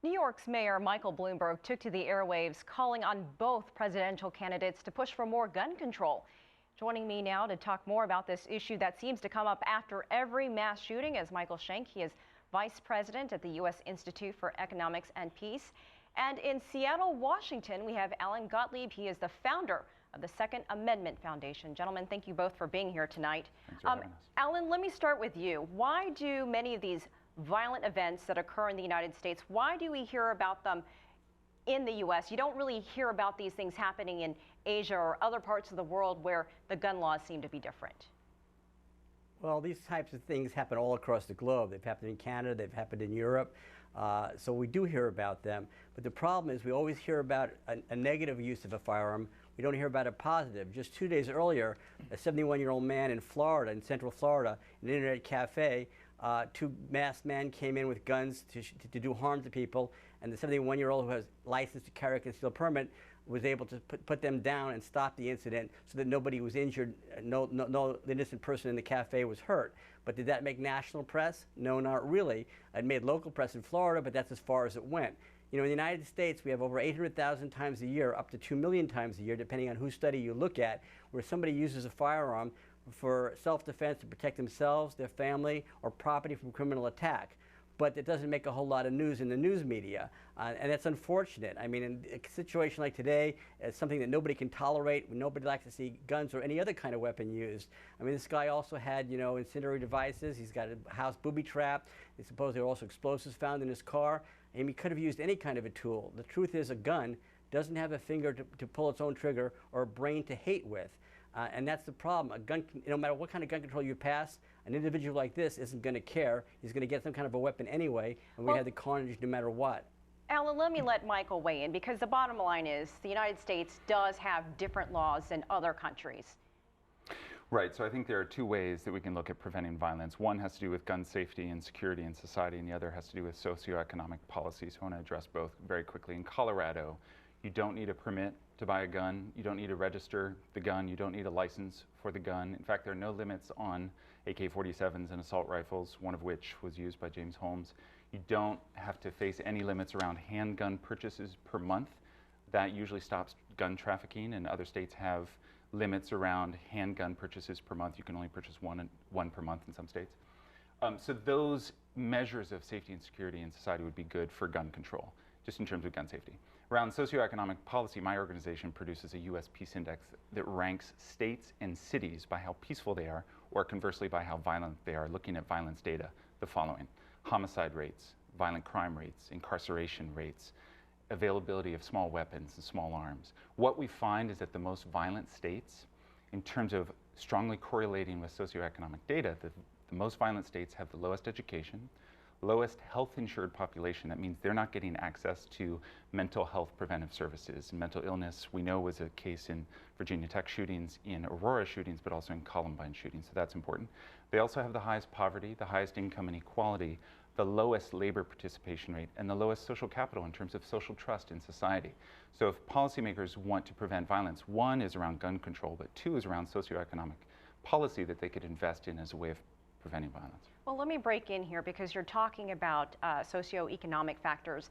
New York's Mayor Michael Bloomberg took to the airwaves calling on both presidential candidates to push for more gun control. Joining me now to talk more about this issue that seems to come up after every mass shooting is Michael Sank. He is vice president at the U.S. Institute for Economics and Peace. And in Seattle, Washington, we have Alan Gottlieb. He is the founder of the Second Amendment Foundation. Gentlemen, thank you both for being here tonight. Thanks for having us. Alan, let me start with you. Why do many of these violent events that occur in the United States, why do we hear about them in the U.S.? You don't really hear about these things happening in Asia or other parts of the world where the gun laws seem to be different. Well, these types of things happen all across the globe. They've happened in Canada, they've happened in Europe, so we do hear about them. But the problem is we always hear about a negative use of a firearm. We don't hear about a positive. Just 2 days earlier, a 71-year-old man in Florida, in Central Florida, in an internet cafe, two masked men came in with guns to do harm to people, and the 71-year-old who has license to carry a concealed permit was able to put them down and stop the incident so that nobody was injured, no innocent person in the cafe was hurt. But did that make national press? No, not really. It made local press in Florida, but that's as far as it went. You know, in the United States, we have over 800,000 times a year, up to 2 million times a year, depending on whose study you look at, where somebody uses a firearm for self-defense to protect themselves, their family, or property from criminal attack. But it doesn't make a whole lot of news in the news media, and that's unfortunate. I mean, in a situation like today, it's something that nobody can tolerate. Nobody likes to see guns or any other kind of weapon used. I mean, this guy also had, you know, incendiary devices. He's got a house booby trap. They suppose there were also explosives found in his car, and he could have used any kind of a tool. The truth is, a gun doesn't have a finger to pull its own trigger or a brain to hate with. And that's the problem. A gun, no matter what kind of gun control you pass, an individual like this isn't going to care. He's going to get some kind of a weapon anyway, and we have the carnage no matter what. Alan, let me let Michael weigh in, because the bottom line is the United States does have different laws than other countries. Right, so I think there are two ways that we can look at preventing violence. One has to do with gun safety and security in society, and the other has to do with socioeconomic policies. So I want to address both very quickly. In Colorado, you don't need a permit to buy a gun. You don't need to register the gun. You don't need a license for the gun. In fact, there are no limits on AK-47s and assault rifles, one of which was used by James Holmes. You don't have to face any limits around handgun purchases per month. That usually stops gun trafficking, and other states have limits around handgun purchases per month. You can only purchase one per month in some states. So those measures of safety and security in society would be good for gun control, just in terms of gun safety. Around socioeconomic policy, my organization produces a U.S. Peace Index that ranks states and cities by how peaceful they are, or conversely by how violent they are, looking at violence data, the following: homicide rates, violent crime rates, incarceration rates, availability of small weapons and small arms. What we find is that the most violent states, in terms of strongly correlating with socioeconomic data, the most violent states have the lowest education, lowest health insured population. That means they're not getting access to mental health preventive services. Mental illness, we know, was a case in Virginia Tech shootings, in Aurora shootings, but also in Columbine shootings, so that's important. They also have the highest poverty, the highest income inequality, the lowest labor participation rate, and the lowest social capital in terms of social trust in society. So if policymakers want to prevent violence, one is around gun control, but two is around socioeconomic policy that they could invest in as a way of preventing violence. Well, let me break in here, because you're talking about socioeconomic factors.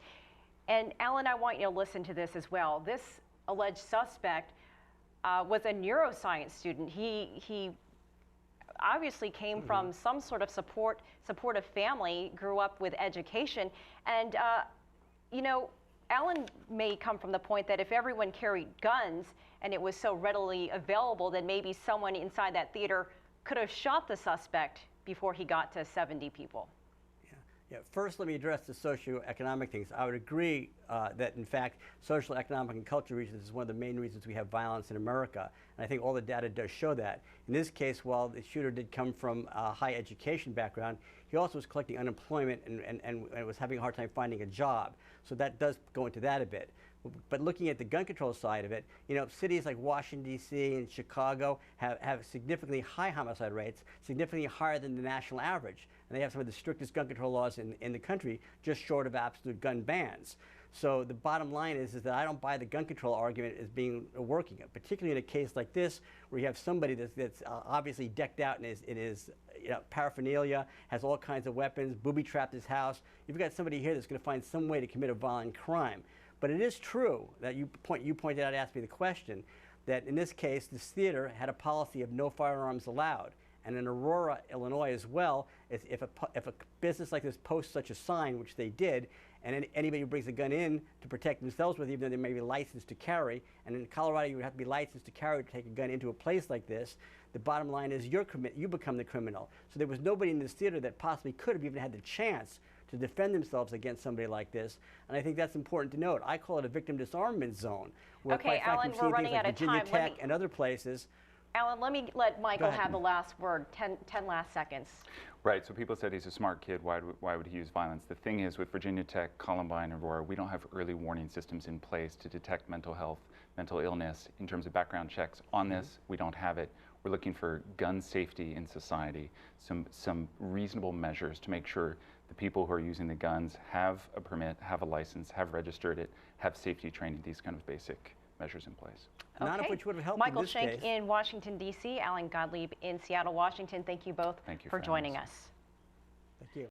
And Alan, I want you to listen to this as well. This alleged suspect was a neuroscience student. He obviously came from some sort of supportive family, grew up with education. And, you know, Alan may come from the point that if everyone carried guns and it was so readily available, then maybe someone inside that theater could have shot the suspect before he got to 70 people. Yeah. First, let me address the socioeconomic things. I would agree that, in fact, social, economic, and cultural reasons is one of the main reasons we have violence in America. And I think all the data does show that. In this case, while the shooter did come from a high education background, he also was collecting unemployment and was having a hard time finding a job. So that does go into that a bit. But looking at the gun control side of it, you know, cities like Washington, D.C. and Chicago have significantly high homicide rates, significantly higher than the national average. And they have some of the strictest gun control laws in the country, just short of absolute gun bans. So the bottom line is that I don't buy the gun control argument as being working, particularly in a case like this where you have somebody that's obviously decked out in his paraphernalia, has all kinds of weapons, booby-trapped his house. You've got somebody here that's going to find some way to commit a violent crime. But it is true that you pointed out, asked me the question, that in this case, this theater had a policy of no firearms allowed. And in Aurora, Illinois as well, if a business like this posts such a sign, which they did, and anybody who brings a gun in to protect themselves with, even though they may be licensed to carry, and in Colorado you would have to be licensed to carry to take a gun into a place like this, the bottom line is you become the criminal. So there was nobody in this theater that possibly could have even had the chance to defend themselves against somebody like this. And I think that's important to note. I call it a victim disarmament zone. Where Okay, Alan, we're running out of time. Virginia Tech and other places. Alan, let Michael have the last word, 10 last seconds. Right, so people said he's a smart kid, why would he use violence? The thing is, with Virginia Tech, Columbine, Aurora, we don't have early warning systems in place to detect mental health, mental illness in terms of background checks. On this, we don't have it. We're looking for gun safety in society, some reasonable measures to make sure the people who are using the guns have a permit, have a license, have registered it, have safety training, these kind of basic measures in place. Okay. None of which would have helped Michael in this Sank case. in Washington, D.C., Alan Gottlieb in Seattle, Washington. Thank you both Thank you for for joining having us. Thank you.